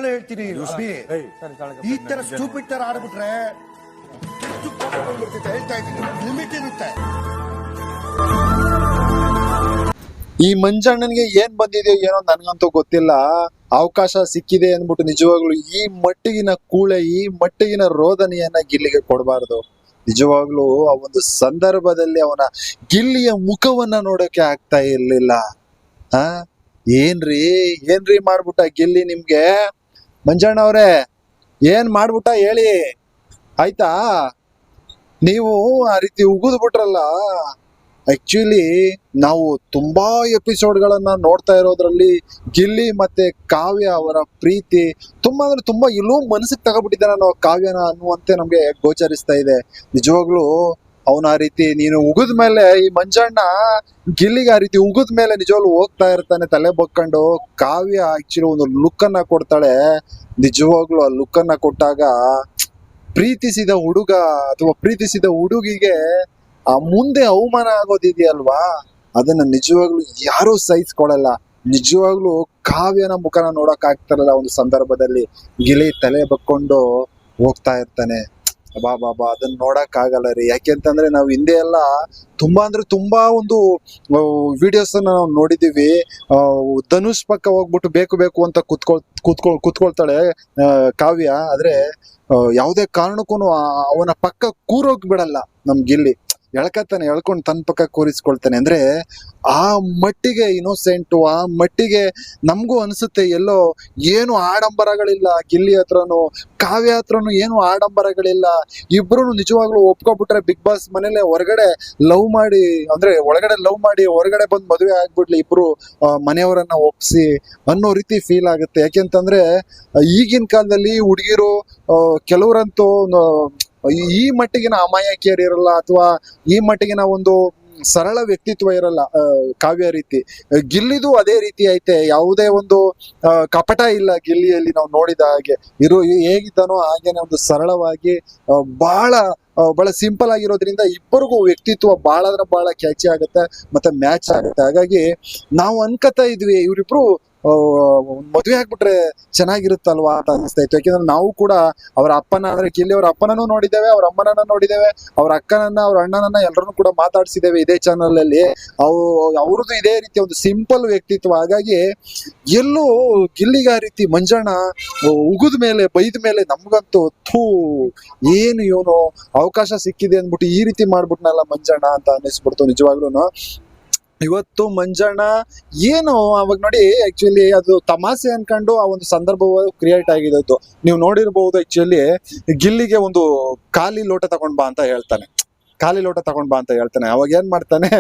ಹೇಳ್ತೀನಿ ಅಭಿ, ಈ ತರ ಸ್ಟೂಪಿಡ್ ತರ ಆಡ್ಬಿಟ್ರೆ ಹೇಳ್ತಾ ಇದ್ದೀನಿ, ಲಿಮಿಟ್ ಇರುತ್ತೆ. ಈ ಮಂಜಣ್ಣನಿಗೆ ಏನ್ ಬಂದಿದೆಯೋ ಏನೋ ನನ್ಗಂತೂ ಗೊತ್ತಿಲ್ಲ. ಅವಕಾಶ ಸಿಕ್ಕಿದೆ ಅಂದ್ಬಿಟ್ಟು ನಿಜವಾಗ್ಲು ಈ ಮಟ್ಟಿಗಿನ ಕೂಳೆ, ಈ ಮಟ್ಟಿಗಿನ ರೋದನೆಯನ್ನ ಗಿಲ್ಲಿಗೆ ಕೊಡಬಾರ್ದು. ನಿಜವಾಗ್ಲೂ ಆ ಒಂದು ಸಂದರ್ಭದಲ್ಲಿ ಅವನ ಗಿಲ್ಲಿಯ ಮುಖವನ್ನ ನೋಡೋಕೆ ಆಗ್ತಾ ಇರ್ಲಿಲ್ಲ. ಏನ್ರಿ ಮಾಡ್ಬಿಟ್ಟ ಗಿಲ್ಲಿ ನಿಮ್ಗೆ? ಮಂಜಣ್ಣ ಅವ್ರೆ, ಏನ್ ಮಾಡ್ಬಿಟ್ಟ ಹೇಳಿ ಆಯ್ತಾ? ನೀವು ಆ ರೀತಿ ಉಗಿದ್ ಬಿಟ್ರಲ್ಲ. ಆಕ್ಚುಲಿ ನಾವು ತುಂಬಾ ಎಪಿಸೋಡ್ಗಳನ್ನ ನೋಡ್ತಾ ಇರೋದ್ರಲ್ಲಿ ಗಿಲ್ಲಿ ಮತ್ತೆ ಕಾವ್ಯ ಅವರ ಪ್ರೀತಿ ತುಂಬಾ ಅಂದ್ರೆ ತುಂಬಾ ಎಲ್ಲೋ ಮನಸ್ಸಿಗೆ ತಗೊಬಿಟ್ಟಿದ್ದಾನೆ ನಾವು ಕಾವ್ಯನ ಅನ್ನುವಂತೆ ನಮ್ಗೆ ಗೋಚರಿಸ್ತಾ ಇದೆ. ನಿಜವಾಗ್ಲು ಅವನ ಆ ರೀತಿ ನೀನು ಉಗಿದ ಮೇಲೆ, ಈ ಮಂಜಣ್ಣ ಗಿಲ್ಲಿಗೆ ಆ ರೀತಿ ಉಗಿದ ಮೇಲೆ ನಿಜವಾಗ್ಲು ಹೋಗ್ತಾ ಇರ್ತಾನೆ ತಲೆ ಬಗ್ಕೊಂಡು. ಕಾವ್ಯ ಆಕ್ಚುಲಿ ಒಂದು ಲುಕ್ ಅನ್ನ ಕೊಡ್ತಾಳೆ. ನಿಜವಾಗ್ಲು ಆ ಲುಕ್ ಅನ್ನ ಕೊಟ್ಟಾಗ ಪ್ರೀತಿಸಿದ ಹುಡುಗ ಅಥವಾ ಪ್ರೀತಿಸಿದ ಹುಡುಗಿಗೆ ಆ ಮುಂದೆ ಅವಮಾನ ಆಗೋದಿದೆಯಲ್ವಾ, ಅದನ್ನ ನಿಜವಾಗ್ಲು ಯಾರು ಸಹಿಸ್ಕೊಳಲ್ಲ. ನಿಜವಾಗ್ಲು ಕಾವ್ಯನ ಮುಖನ ನೋಡಕ್ ಆಗ್ತಾರಲ್ಲ ಒಂದು ಸಂದರ್ಭದಲ್ಲಿ ಗಿಲಿ ತಲೆ ಬಕ್ಕೊಂಡು ಹೋಗ್ತಾ ಇರ್ತಾನೆ. ಬಾಬಾ ಅದನ್ನ ನೋಡಕ್ ಆಗಲ್ಲ ರೀ. ಯಾಕೆಂತಂದ್ರೆ ನಾವು ಹಿಂದೆ ಎಲ್ಲ ತುಂಬಾ ಅಂದ್ರೆ ತುಂಬಾ ಒಂದು ವಿಡಿಯೋಸ್ ನಾವು ನೋಡಿದೀವಿ. ಧನುಷ್ ಪಕ್ಕ ಹೋಗ್ಬಿಟ್ಟು ಬೇಕು ಅಂತ ಕುತ್ಕೊಳ್ತಾಳೆ ಕಾವ್ಯ. ಆದ್ರೆ ಯಾವುದೇ ಕಾರಣಕ್ಕೂ ಅವನ ಪಕ್ಕ ಕೂರೋಗ್ ಬಿಡಲ್ಲ ನಮ್ ಗಿಲ್ಲಿ. ಎಳ್ಕೊಂಡು ತನ್ನ ಪಕ್ಕ ಕೂರಿಸ್ಕೊಳ್ತಾನೆ. ಅಂದ್ರೆ ಆ ಮಟ್ಟಿಗೆ ಇನ್ನೋಸೆಂಟು, ಆ ಮಟ್ಟಿಗೆ ನಮಗೂ ಅನ್ಸುತ್ತೆ ಎಲ್ಲೋ ಏನು ಆಡಂಬರಗಳಿಲ್ಲ ಗಿಲ್ಲಿ ಹತ್ರನು, ಕಾವ್ಯ ಹತ್ರನು ಏನು ಆಡಂಬರಗಳಿಲ್ಲ. ಇಬ್ರು ನಿಜವಾಗ್ಲೂ ಒಪ್ಕೊಬಿಟ್ರೆ ಬಿಗ್ ಬಾಸ್ ಮನೇಲೆ ಹೊರಗಡೆ ಲವ್ ಮಾಡಿ, ಅಂದ್ರೆ ಒಳಗಡೆ ಲವ್ ಮಾಡಿ ಹೊರಗಡೆ ಬಂದು ಮದುವೆ ಆಗ್ಬಿಡ್ಲಿ ಇಬ್ರು ಮನೆಯವರನ್ನ ಒಪ್ಸಿ ಅನ್ನೋ ರೀತಿ ಫೀಲ್ ಆಗುತ್ತೆ. ಯಾಕೆಂತಂದ್ರೆ ಈಗಿನ ಕಾಲದಲ್ಲಿ ಹುಡುಗಿರು ಕೆಲವರಂತೂ ಈ ಮಟ್ಟಿಗಿನ ಅಮಾಯಕಿಯರು ಇರಲ್ಲ, ಅಥವಾ ಈ ಮಟ್ಟಿಗಿನ ಒಂದು ಸರಳ ವ್ಯಕ್ತಿತ್ವ ಇರಲ್ಲ ಕಾವ್ಯ ರೀತಿ. ಗಿಲ್ಲಿದು ಅದೇ ರೀತಿ ಐತೆ. ಯಾವುದೇ ಒಂದು ಕಪಟ ಇಲ್ಲ ಗಿಲ್ಲಿಯಲ್ಲಿ. ನಾವು ನೋಡಿದ ಹಾಗೆ ಹೇಗಿದ್ದಾನೋ ಹಾಗೇನೆ ಒಂದು ಸರಳವಾಗಿ ಬಹಳ ಸಿಂಪಲ್ ಆಗಿರೋದ್ರಿಂದ ಇಬ್ಬರಿಗೂ ವ್ಯಕ್ತಿತ್ವ ಬಹಳ ಕ್ಯಾಚಿ ಆಗುತ್ತೆ ಮತ್ತೆ ಮ್ಯಾಚ್ ಆಗುತ್ತೆ. ಹಾಗಾಗಿ ನಾವು ಅನ್ಕೋತಾ ಇದ್ವಿ ಇವರಿಬ್ರು ಮದುವೆ ಆಗ್ಬಿಟ್ರೆ ಚೆನ್ನಾಗಿರುತ್ತಲ್ವಾ ಅಂತ ಅನಿಸ್ತಾ ಇತ್ತು. ಯಾಕೆಂದ್ರೆ ನಾವು ಕೂಡ ಅವರ ಅಪ್ಪನ, ಅಂದ್ರೆ ಗಿಲ್ಲಿ ಅವರ ಅಪ್ಪನನ್ನು ನೋಡಿದ್ದೇವೆ, ಅವ್ರ ಅಮ್ಮನನ್ನ ನೋಡಿದ್ದೇವೆ, ಅವ್ರ ಅಕ್ಕನನ್ನ, ಅವ್ರ ಅಣ್ಣನನ್ನ ಎಲ್ಲರನ್ನು ಕೂಡ ಮಾತಾಡ್ಸಿದ್ದೇವೆ ಇದೇ ಚಾನಲ್ ಅಲ್ಲಿ. ಅವ್ರದ್ದು ಇದೇ ರೀತಿ ಒಂದು ಸಿಂಪಲ್ ವ್ಯಕ್ತಿತ್ವ. ಹಾಗಾಗಿ ಎಲ್ಲೂ ಗಿಲ್ಲಿಗ ಆ ರೀತಿ ಮಂಜಣ್ಣ ಉಗಿದ ಮೇಲೆ ಬೈದ ಮೇಲೆ ನಮ್ಗಂತೂ ಏನು ಇವನು ಅವಕಾಶ ಸಿಕ್ಕಿದೆ ಅಂದ್ಬಿಟ್ಟು ಈ ರೀತಿ ಮಾಡ್ಬಿಟ್ನಲ್ಲ ಮಂಜಣ್ಣ ಅಂತ ಅನ್ನಿಸ್ಬಿಡ್ತು ನಿಜವಾಗ್ಲೂ. ಇವತ್ತು ಮಂಜಣ್ಣ ಏನು ಅವಾಗ ನೋಡಿ, ಆಕ್ಚುಲಿ ಅದು ತಮಾಷೆ ಅನ್ಕೊಂಡು ಆ ಒಂದು ಸಂದರ್ಭ ಕ್ರಿಯೇಟ್ ಆಗಿದ್ದು ನೀವು ನೋಡಿರ್ಬಹುದು. ಆಕ್ಚುಲಿ ಗಿಲ್ಲಿಗೆ ಒಂದು ಖಾಲಿ ಲೋಟ ತಗೊಂಡ್ ಬಾ ಅಂತ ಹೇಳ್ತಾನೆ. ಅವಾಗ ಏನ್ ಮಾಡ್ತಾನೆ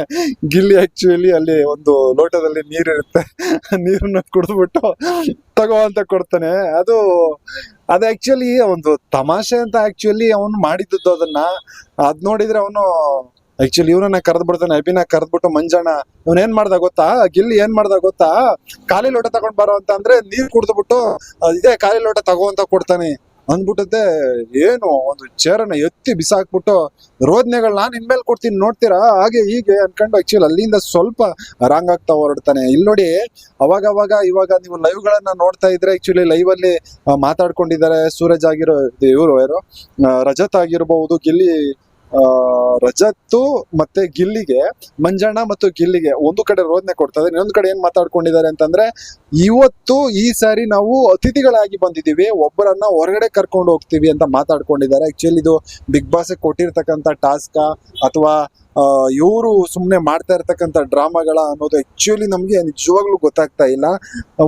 ಗಿಲ್ಲಿ, ಆಕ್ಚುಲಿ ಅಲ್ಲಿ ಒಂದು ಲೋಟದಲ್ಲಿ ನೀರಿರುತ್ತೆ, ನೀರನ್ನ ಕುಡಿದ್ಬಿಟ್ಟು ತಗೋ ಅಂತ ಕೊಡ್ತಾನೆ. ಅದು ಆಕ್ಚುಲಿ ಒಂದು ತಮಾಷೆ ಅಂತ ಆಕ್ಚುಲಿ ಅವನು ಮಾಡಿದ್ದು. ಅದ್ ನೋಡಿದ್ರೆ ಅವನು ಆಕ್ಚುಲಿ ಇವನನ್ನ ಕರೆದ್ಬಿಡ್ತಾನೆ, ಅಭಿನ ಕರೆದ್ಬಿಟ್ಟು ಮಂಜಣ್ಣ ಇವನ್ ಗಿಲ್ಲಿ ಏನ್ ಮಾಡ್ದ ಗೊತ್ತಾ, ಖಾಲಿ ಲೋಟ ತಗೊಂಡ್ ಬರೋ ಅಂತ ಅಂದ್ರೆ ನೀರ್ ಕುಡ್ದ್ಬಿಟ್ಟು ಇದೇ ಖಾಲಿ ಲೋಟ ತಗೋ ಅಂತ ಕೊಡ್ತಾನೆ ಅಂದ್ಬಿಟ್ಟದೆ. ಏನು ಒಂದು ಚೇರನ್ನ ಎತ್ತಿ ಬಿಸಾಕ್ಬಿಟ್ಟು ರೋದನೆಗಳನ್ನ ನಾನ್ ಇನ್ಮೇಲೆ ಕೊಡ್ತೀನಿ ನೋಡ್ತೀರಾ ಹಾಗೆ ಹೀಗೆ ಅನ್ಕೊಂಡು ಆಕ್ಚುಲಿ ಅಲ್ಲಿಂದ ಸ್ವಲ್ಪ ರಾಂಗ್ ಆಗ್ತಾ ಹೊರಡ್ತಾನೆ. ಇಲ್ಲಿ ನೋಡಿ ಇವಾಗ ನೀವು ಲೈವ್ ಗಳನ್ನ ನೋಡ್ತಾ ಇದ್ರೆ ಆಕ್ಚುಲಿ ಲೈವ್ ಅಲ್ಲಿ ಮಾತಾಡ್ಕೊಂಡಿದ್ದಾರೆ ಸೂರಜ್ ಇವರು ರಜತ್ ಆಗಿರಬಹುದು, ಗಿಲ್ಲಿ ರಜತ್ತು ಮತ್ತೆ ಗಿಲ್ಲಿಗೆ, ಮಂಜಣ್ಣ ಮತ್ತು ಗಿಲ್ಲಿಗೆ ಒಂದು ಕಡೆ ರೋದನೆ ಕೊಡ್ತಾ ಇದ್ದಾರೆ, ಇನ್ನೊಂದು ಕಡೆ ಏನ್ ಮಾತಾಡ್ಕೊಂಡಿದ್ದಾರೆ ಅಂತಂದ್ರೆ ಇವತ್ತು ಈ ಸಾರಿ ನಾವು ಅತಿಥಿಗಳಾಗಿ ಬಂದಿದೀವಿ, ಒಬ್ಬರನ್ನ ಹೊರಗಡೆ ಕರ್ಕೊಂಡು ಹೋಗ್ತೀವಿ ಅಂತ ಮಾತಾಡ್ಕೊಂಡಿದ್ದಾರೆ. ಆಕ್ಚುಲಿ ಇದು ಬಿಗ್ ಬಾಸ್ ಕೊಟ್ಟಿರ್ತಕ್ಕಂಥ ಟಾಸ್ಕ್ ಅಥವಾ ಇವರು ಸುಮ್ಮನೆ ಮಾಡ್ತಾ ಇರ್ತಕ್ಕಂಥ ಡ್ರಾಮಾಗಳ ಅನ್ನೋದು ಆಕ್ಚುಲಿ ನಮ್ಗೆ ನಿಜವಾಗ್ಲೂ ಗೊತ್ತಾಗ್ತಾ ಇಲ್ಲ.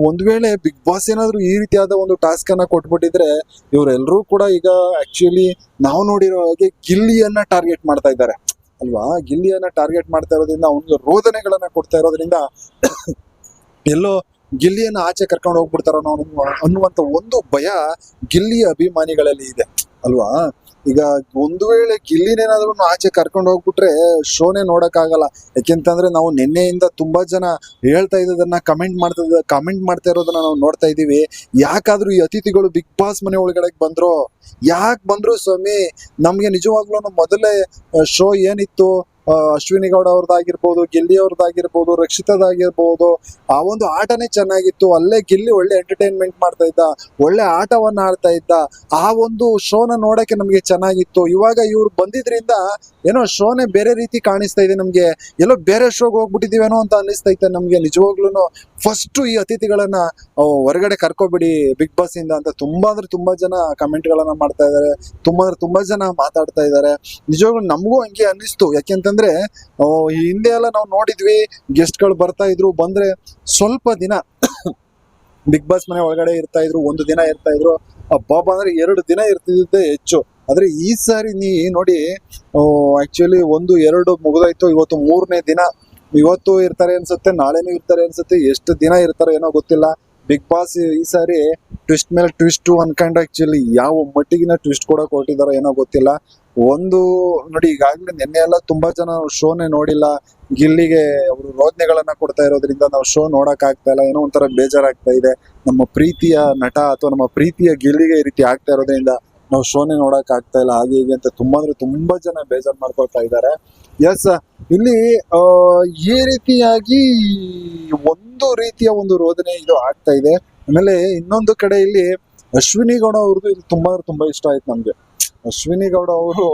ಒಂದ್ ವೇಳೆ ಬಿಗ್ ಬಾಸ್ ಏನಾದ್ರು ಈ ರೀತಿಯಾದ ಒಂದು ಟಾಸ್ಕ್ ಅನ್ನ ಕೊಟ್ಬಿಟ್ಟಿದ್ರೆ ಇವರೆಲ್ಲರೂ ಕೂಡ ಈಗ ಆಕ್ಚುಲಿ ನಾವು ನೋಡಿರೋ ಹಾಗೆ ಗಿಲ್ಲಿಯನ್ನ ಟಾರ್ಗೆಟ್ ಮಾಡ್ತಾ ಇದ್ದಾರೆ ಅಲ್ವಾ. ಗಿಲ್ಲಿಯನ್ನ ಟಾರ್ಗೆಟ್ ಮಾಡ್ತಾ ಇರೋದ್ರಿಂದ ಅವ್ನಿಗೆ ರೋದನೆಗಳನ್ನ ಕೊಡ್ತಾ ಇರೋದ್ರಿಂದ ಎಲ್ಲೋ ಗಿಲ್ಲಿಯನ್ನ ಆಚೆ ಕರ್ಕೊಂಡು ಹೋಗ್ಬಿಡ್ತಾರೋ ಅನ್ನುವಂತ ಒಂದು ಭಯ ಗಿಲ್ಲಿಯ ಅಭಿಮಾನಿಗಳಲ್ಲಿ ಇದೆ. ಅಲ್ವಾ? ಈಗ ಒಂದು ವೇಳೆ ಗಿಲ್ಲಿನೇನಾದ್ರೂ ಆಚೆ ಕರ್ಕೊಂಡು ಹೋಗ್ಬಿಟ್ರೆ ಶೋನೇ ನೋಡಕ್ಕಾಗಲ್ಲ. ಯಾಕೆಂತಂದ್ರೆ ನಾವು ನಿನ್ನೆಯಿಂದ ತುಂಬಾ ಜನ ಹೇಳ್ತಾ ಇದ್ದದನ್ನ ಕಮೆಂಟ್ ಮಾಡ್ತಾ ಇರೋದನ್ನ ನಾವು ನೋಡ್ತಾ ಇದೀವಿ. ಯಾಕಾದ್ರೂ ಈ ಅತಿಥಿಗಳು ಬಿಗ್ ಬಾಸ್ ಮನೆ ಒಳಗಡೆ ಬಂದ್ರು, ಯಾಕೆ ಬಂದ್ರು ಸ್ವಾಮಿ? ನಮ್ಗೆ ನಿಜವಾಗ್ಲೂ ಮೊದಲೇ ಶೋ ಏನಿತ್ತು, ಅಶ್ವಿನಿ ಗೌಡ ಅವ್ರದ್ದಾಗಿರ್ಬೋದು, ಗಿಲ್ಲಿ ಅವ್ರದ್ದಾಗಿರ್ಬೋದು, ರಕ್ಷಿತದಾಗಿರ್ಬೋದು, ಆ ಒಂದು ಆಟನೇ ಚೆನ್ನಾಗಿತ್ತು. ಅಲ್ಲೇ ಗಿಲ್ಲಿ ಒಳ್ಳೆ ಎಂಟರ್ಟೈನ್ಮೆಂಟ್ ಮಾಡ್ತಾ ಇದ್ದ, ಒಳ್ಳೆ ಆಟವನ್ನ ಆಡ್ತಾ ಇದ್ದ. ಆ ಒಂದು ಶೋನ ನೋಡಕ್ಕೆ ನಮ್ಗೆ ಚೆನ್ನಾಗಿತ್ತು. ಇವಾಗ ಇವ್ರು ಬಂದಿದ್ರಿಂದ ಏನೋ ಶೋನೇ ಬೇರೆ ರೀತಿ ಕಾಣಿಸ್ತಾ ಇದೆ ನಮ್ಗೆ. ಎಲ್ಲೋ ಬೇರೆ ಶೋಗೆ ಹೋಗ್ಬಿಟ್ಟಿದೀವೇನೋ ಅಂತ ಅನಿಸ್ತೈತೆ ನಮ್ಗೆ ನಿಜವಾಗ್ಲೂ. ಫಸ್ಟ್ ಈ ಅತಿಥಿಗಳನ್ನ ಹೊರಗಡೆ ಕರ್ಕೊಬಿಡಿ ಬಿಗ್ ಬಾಸ್ ಇಂದ ಅಂತ ತುಂಬಾ ಜನ ಕಮೆಂಟ್ ಗಳನ್ನ ಮಾಡ್ತಾ ಇದಾರೆ. ತುಂಬಾ ಜನ ಮಾತಾಡ್ತಾ ಇದಾರೆ. ನಿಜವಾಗ್ಲೂ ನಮಗೂ ಹಂಗೆ ಅನ್ನಿಸ್ತು. ಯಾಕೆಂತಂದ್ರೆ ಈ ಹಿಂದೆ ಎಲ್ಲ ನಾವು ನೋಡಿದ್ವಿ, ಗೆಸ್ಟ್ ಗಳು ಬರ್ತಾ ಇದ್ರು, ಬಂದ್ರೆ ಸ್ವಲ್ಪ ದಿನ ಬಿಗ್ ಬಾಸ್ ಮನೆ ಒಳಗಡೆ ಇರ್ತಾ ಇದ್ರು, ಒಂದು ದಿನ ಇರ್ತಾ ಇದ್ರು, ಅಬ್ಬಾಬಾ ಅಂದ್ರೆ 2 ದಿನ ಇರ್ತಿದ್ದೆ ಹೆಚ್ಚು. ಆದ್ರೆ ಈ ಸಾರಿ ನೀ ನೋಡಿ, ಆಕ್ಚುಲಿ 1-2 ಮುಗಿದಾಯ್ತು, ಇವತ್ತು 3ನೇ ದಿನ. ಇವತ್ತು ಇರ್ತಾರೆ ಅನ್ಸುತ್ತೆ, ನಾಳೆನೂ ಇರ್ತಾರೆ ಅನ್ಸುತ್ತೆ, ಎಷ್ಟು ದಿನ ಇರ್ತಾರೆ ಏನೋ ಗೊತ್ತಿಲ್ಲ. ಬಿಗ್ ಬಾಸ್ ಈ ಸಾರಿ ಟ್ವಿಸ್ಟ್ ಮೇಲೆ ಟ್ವಿಸ್ಟ್ ಅನ್ಕೊಂಡು ಆಕ್ಚುಲಿ ಯಾವ ಮಟ್ಟಿಗಿನ ಟ್ವಿಸ್ಟ್ ಕೊಡಕ್ ಹೊರಟಿದಾರೋ ಏನೋ ಗೊತ್ತಿಲ್ಲ. ನೋಡಿ, ಈಗಾಗ್ಲೇ ನಿನ್ನೆ ಎಲ್ಲ ತುಂಬಾ ಜನ ಶೋನೇ ನೋಡಿಲ್ಲ. ಗಿಲ್ಲಿಗೆ ಅವರು ರೋದನೆಗಳನ್ನ ಕೊಡ್ತಾ ಇರೋದ್ರಿಂದ ನಾವು ಶೋ ನೋಡಕ್ ಆಗ್ತಾ ಇಲ್ಲ. ಏನೋ ಒಂಥರ ಬೇಜಾರಾಗ್ತಾ ಇದೆ. ನಮ್ಮ ಪ್ರೀತಿಯ ನಟ ಅಥವಾ ನಮ್ಮ ಪ್ರೀತಿಯ ಗಿಲ್ಲಿಗೆ ಈ ರೀತಿ ಆಗ್ತಾ ಇರೋದ್ರಿಂದ ನಾವು ಶೋನೇ ನೋಡಕ್ ಆಗ್ತಾ ಇಲ್ಲ, ಹಾಗೆ ಹೀಗೆ ಅಂತ ತುಂಬಾ ಜನ ಬೇಜಾರ್ ಮಾಡ್ಕೊಳ್ತಾ ಇದ್ದಾರೆ. ಎಸ್, ಇಲ್ಲಿ ಈ ರೀತಿಯಾಗಿ ಒಂದು ರೀತಿಯ ಒಂದು ರೋದನೆ ಇದು ಆಗ್ತಾ ಇದೆ. ಆಮೇಲೆ ಇನ್ನೊಂದು ಕಡೆ ಇಲ್ಲಿ ಅಶ್ವಿನಿ ಗೌಡ ಅವ್ರದ್ದು ಇಲ್ಲಿ ತುಂಬಾ ಇಷ್ಟ ಆಯ್ತು ನಮ್ಗೆ. ಅಶ್ವಿನಿ ಗೌಡ ಅವರು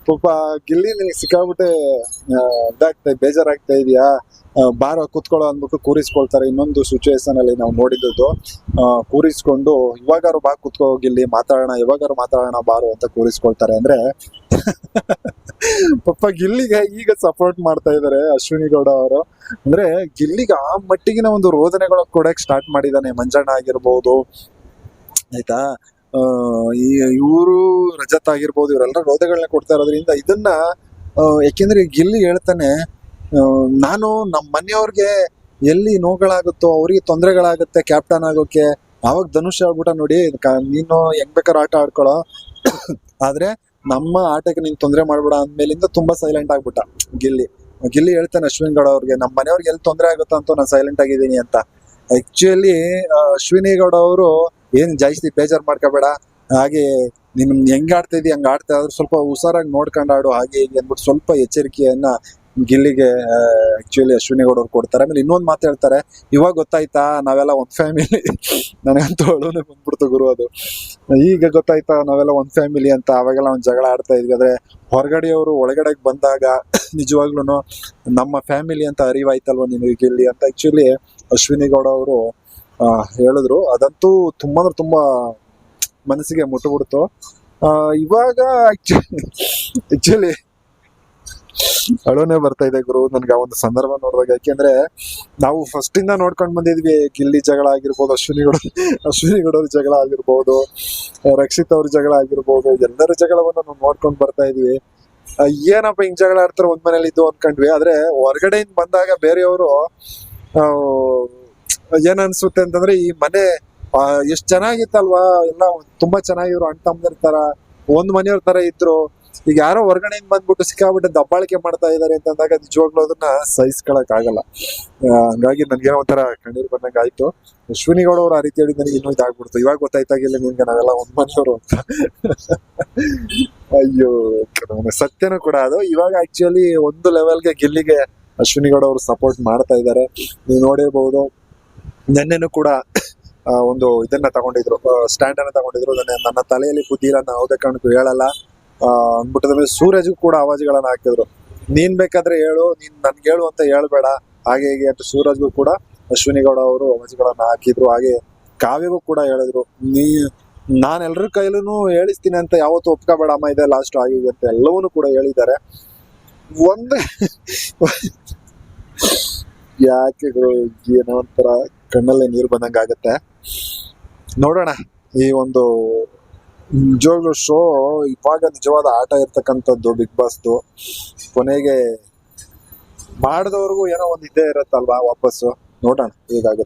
ಪಾಪ ಗಿಲ್ಲಿ ನಿನಗೆ ಸಿಕ್ಕಾಬಿಟ್ಟೆ ಬೇಜಾರಾಗ್ತಾ ಇದೆಯಾ, ಬಾರ ಕೂತ್ಕೊಳ್ಳೋ ಅಂದ್ಬಿಟ್ಟು ಕೂರಿಸ್ಕೊಳ್ತಾರೆ. ಇನ್ನೊಂದು ಸಿಚುವೇಶನ್ ಅಲ್ಲಿ ನಾವು ನೋಡಿದ್ದು, ಕೂರಿಸ್ಕೊಂಡು ಇವಾಗಾರು ಬಾ ಕೂತ್ಕೋ ಗಿಲ್ಲಿ, ಇವಾಗಾರು ಮಾತಾಡೋಣ ಬಾರು ಅಂತ ಕೂರಿಸ್ಕೊಳ್ತಾರೆ. ಅಂದ್ರೆ ಪಾಪ ಗಿಲ್ಲಿಗೆ ಈಗ ಸಪೋರ್ಟ್ ಮಾಡ್ತಾ ಇದಾರೆ ಅಶ್ವಿನಿ ಗೌಡ ಅವರು. ಅಂದ್ರೆ ಗಿಲ್ಲಿಗೆ ಆ ಮಟ್ಟಿಗಿನ ಒಂದು ರೋದನೆಗಳ ಕೊಡಕ್ ಸ್ಟಾರ್ಟ್ ಮಾಡಿದಾನೆ. ಮಂಜಣ್ಣ ಆಗಿರ್ಬೋದು, ಆಯ್ತಾ, ಇವರು ರಜತ್ ಆಗಿರ್ಬೋದು, ಇವರೆಲ್ಲ ರೋದನೆಗಳನ್ನ ಕೊಡ್ತಾ ಇರೋದ್ರಿಂದ ಇದನ್ನ ಯಾಕೆಂದ್ರೆ ಗಿಲ್ಲಿ ಹೇಳ್ತಾನೆ, ನಾನು ನಮ್ಮ ಮನೆಯವ್ರಿಗೆ ಎಲ್ಲಿ ನೋವುಗಳಾಗುತ್ತೋ ಅವ್ರಿಗೆ ತೊಂದರೆಗಳಾಗುತ್ತೆ ಕ್ಯಾಪ್ಟನ್ ಆಗೋಕೆ. ಅವಾಗ ಧನುಷ್ ಹೇಳ್ಬಿಟ್ಟ, ನೋಡಿ ನೀನು ಹೆಂಗ್ ಬೇಕಾದ್ರೂ ಆಟ ಆಡ್ಕೊಳೋ, ಆದ್ರೆ ನಮ್ಮ ಆಟಕ್ಕೆ ನೀನ್ ತೊಂದರೆ ಮಾಡ್ಬೇಡ ಅಂದ್ಮೇಲಿಂದ ತುಂಬಾ ಸೈಲೆಂಟ್ ಆಗ್ಬಿಟ್ಟ ಗಿಲ್ಲಿ ಹೇಳ್ತಾನೆ ಅಶ್ವಿನಿ ಗೌಡ ಅವ್ರಿಗೆ, ನಮ್ಮ ಮನೆಯವ್ರಿಗೆ ಎಲ್ಲಿ ತೊಂದರೆ ಆಗುತ್ತೋ ಅಂತ ನಾನು ಸೈಲೆಂಟ್ ಆಗಿದ್ದೀನಿ ಅಂತ. ಆಕ್ಚುಲಿ ಅಶ್ವಿನಿ ಗೌಡ ಅವರು ಏನ್ ಜಾಸ್ತಿ ಬೇಜಾರ್ ಮಾಡ್ಕೋಬೇಡ, ಹಾಗೆ ನೀನ್ ಹೆಂಗ್ ಆಡ್ತಾ ಇದೀಯ ಹಂಗ ಆಡ್ತಾ ಇದ್ರೆ ಸ್ವಲ್ಪ ಹುಷಾರಾಗಿ ನೋಡ್ಕೊಂಡು ಆಡು, ಹಾಗೆ ಹೀಗೆ ಅಂದ್ಬಿಟ್ಟು ಸ್ವಲ್ಪ ಎಚ್ಚರಿಕೆಯನ್ನ ಗಿಲ್ಲಿಗೆ ಆಕ್ಚುಲಿ ಅಶ್ವಿನಿ ಗೌಡ ಅವ್ರು ಕೊಡ್ತಾರೆ. ಆಮೇಲೆ ಇನ್ನೊಂದು ಮಾತು ಹೇಳ್ತಾರೆ, ಇವಾಗ ಗೊತ್ತಾಯ್ತಾ ನಾವೆಲ್ಲ ಒಂದ್ ಫ್ಯಾಮಿಲಿ. ನನಗಂತೂ ಅಳುನೆ ಬಂದ್ಬಿಡ್ತು ಗುರು ಅದು. ಈಗ ಗೊತ್ತಾಯ್ತಾ ನಾವೆಲ್ಲ ಒಂದ್ ಫ್ಯಾಮಿಲಿ ಅಂತ. ಅವಾಗೆಲ್ಲ ಒಂದ್ ಜಗಳ ಆಡ್ತಾ ಇದ್ವಿ, ಆದ್ರೆ ಹೊರಗಡೆಯವರು ಒಳಗಡೆಗೆ ಬಂದಾಗ ನಿಜವಾಗ್ಲೂ ನಮ್ಮ ಫ್ಯಾಮಿಲಿ ಅಂತ ಅರಿವಾಯ್ತಲ್ವ ನಿಮಗೆ ಗಿಲ್ಲಿ ಅಂತ ಆಕ್ಚುಲಿ ಅಶ್ವಿನಿ ಗೌಡ ಅವರು ಹೇಳಿದ್ರು. ಅದಂತೂ ತುಂಬಾ ಮನಸ್ಸಿಗೆ ಮುಟ್ಟುಬಿಡ್ತು. ಇವಾಗ ಆಕ್ಚುಲಿ ಅಳೋನೆ ಬರ್ತಾ ಇದೆ ಗುರು ನನ್ಗೆ ಆ ಒಂದು ಸಂದರ್ಭ ನೋಡಿದಾಗ. ಯಾಕೆಂದ್ರೆ ನಾವು ಫಸ್ಟ್ ಇಂದ ನೋಡ್ಕೊಂಡ್ ಬಂದಿದ್ವಿ, ಗಿಲ್ಲಿ ಜಗಳ ಆಗಿರ್ಬೋದು, ಅಶ್ವಿನಿ ಗೌಡ ಅವ್ರ ಜಗಳ ಆಗಿರ್ಬೋದು, ರಕ್ಷಿತ್ ಅವ್ರ ಜಗಳ ಆಗಿರ್ಬೋದು, ಎಲ್ಲರ ಜಗಳವನ್ನ ನಾವು ನೋಡ್ಕೊಂಡ್ ಬರ್ತಾ ಇದ್ವಿ. ಏನಪ್ಪ ಹಿಂಗ್ ಜಗಳ ಆಡ್ತಾರೆ ಒಂದ್ ಮನೇಲಿ ಇದ್ದು ಅನ್ಕೊಂಡ್ವಿ. ಆದ್ರೆ ಹೊರಗಡೆಯಿಂದ ಬಂದಾಗ ಬೇರೆಯವರು ಏನ್ ಅನ್ಸುತ್ತೆ ಅಂತಂದ್ರೆ, ಈ ಮನೆ ಎಷ್ಟ್ ಚೆನ್ನಾಗಿತ್ತಲ್ವಾ, ಎಲ್ಲ ತುಂಬಾ ಚೆನ್ನಾಗಿದ್ರು, ಅಣ್ಣ ತಮ್ಮದಿರ್ ತರ ಒಂದ್ ಮನೆಯವ್ರ ತರ ಇದ್ರು. ಈಗ ಯಾರೋ ಹೊರಗಡೆಯಿಂದ ಬಂದ್ಬಿಟ್ಟು ಸಿಕ್ಕಾಬಿಟ್ಟು ದಬ್ಬಾಳಿಕೆ ಮಾಡ್ತಾ ಇದಾರೆ ಅಂತಂದಾಗ ನಿಜವಾಗ್ಲೂ ಅದನ್ನ ಸಹಿಸ್ಕೊಳಕ್ ಆಗಲ್ಲ. ಹಂಗಾಗಿ ನನ್ಗೇನೋ ಒಂಥರ ಕಣ್ಣೀರ್ ಬಂದಂಗ ಆಯ್ತು. ಅಶ್ವಿನಿ ಗೌಡ ಅವ್ರು ಆ ರೀತಿ ಹೇಳಿದ್ ನನಗೆ ಇನ್ನೂ ಇದಾಗ್ಬಿಡ್ತು. ಇವಾಗ ಗೊತ್ತಾಯ್ತಾಗಿಲ್ಲ ನಿನ್ಗೆ ನಾವೆಲ್ಲ ಒಂದ್ ಮನೆಯವರು ಅಂತ. ಅಯ್ಯೋ, ಸತ್ಯನೂ ಕೂಡ ಅದು. ಇವಾಗ ಆಕ್ಚುಲಿ ಒಂದು ಲೆವೆಲ್ಗೆ ಗಿಲ್ಲಿಗೆ ಅಶ್ವಿನಿ ಗೌಡ ಅವರು ಸಪೋರ್ಟ್ ಮಾಡ್ತಾ ಇದ್ದಾರೆ. ನೀವು ನೋಡಿರ್ಬಹುದು, ನೆನ್ನೆನೂ ಕೂಡ ಒಂದು ಇದನ್ನ ತಗೊಂಡಿದ್ರು, ಸ್ಟ್ಯಾಂಡ್ ಅನ್ನ ತಗೊಂಡಿದ್ರು. ನನ್ನ ತಲೆಯಲ್ಲಿ ಬುದ್ಧಿ ಇಲ್ಲ, ನಾನು ಯಾವುದೇ ಕಾರಣಕ್ಕೂ ಹೇಳಲ್ಲ ಅಂದ್ಬಿಟ್ಟದ ಸೂರಜ್ಗೂ ಕೂಡ ಆವಾಜ್ಗಳನ್ನ ಹಾಕಿದ್ರು. ನೀನ್ ಬೇಕಾದ್ರೆ ಹೇಳು, ನೀನ್ ನನ್ಗೆ ಹೇಳು ಅಂತ ಹೇಳ್ಬೇಡ, ಹಾಗೆ ಹೀಗೆ ಅಂತ ಸೂರಜ್ಗೂ ಕೂಡ ಅಶ್ವಿನಿ ಗೌಡ ಅವರು ಆವಾಜ್ಗಳನ್ನ ಹಾಕಿದ್ರು. ಹಾಗೆ ಕಾವ್ಯಗೂ ಕೂಡ ಹೇಳಿದ್ರು, ನಾನ್ ಎಲ್ರ ಕೈಲೂ ಹೇಳಿಸ್ತೀನಿ ಅಂತ ಯಾವತ್ತೂ ಒಪ್ಕೋಬೇಡ ಅಮ್ಮ, ಇದೆ ಲಾಸ್ಟ್ ಆಗಿ ಅಂತ ಎಲ್ಲವನ್ನೂ ಕೂಡ ಹೇಳಿದ್ದಾರೆ. ಒಂದೇ ಯಾಕೆ ಏನೋ ಒಂಥರ ಕಣ್ಣಲ್ಲೇ ನೀರು ಬಂದಂಗ ಆಗತ್ತೆ. ನೋಡೋಣ, ಈ ಒಂದು ನಿಜವಾಗ್ಲೂ ಶೋ ಇವಾಗ ನಿಜವಾದ ಆಟ ಇರ್ತಕ್ಕಂಥದ್ದು ಬಿಗ್ ಬಾಸ್ದು. ಕೊನೆಗೆ ಮಾಡಿದವ್ರಿಗೂ ಏನೋ ಒಂದು ಇದ್ದೇ ಇರತ್ತಲ್ವಾ ವಾಪಸ್ಸು. ನೋಡೋಣ ಹೇಗಾಗುತ್ತೆ.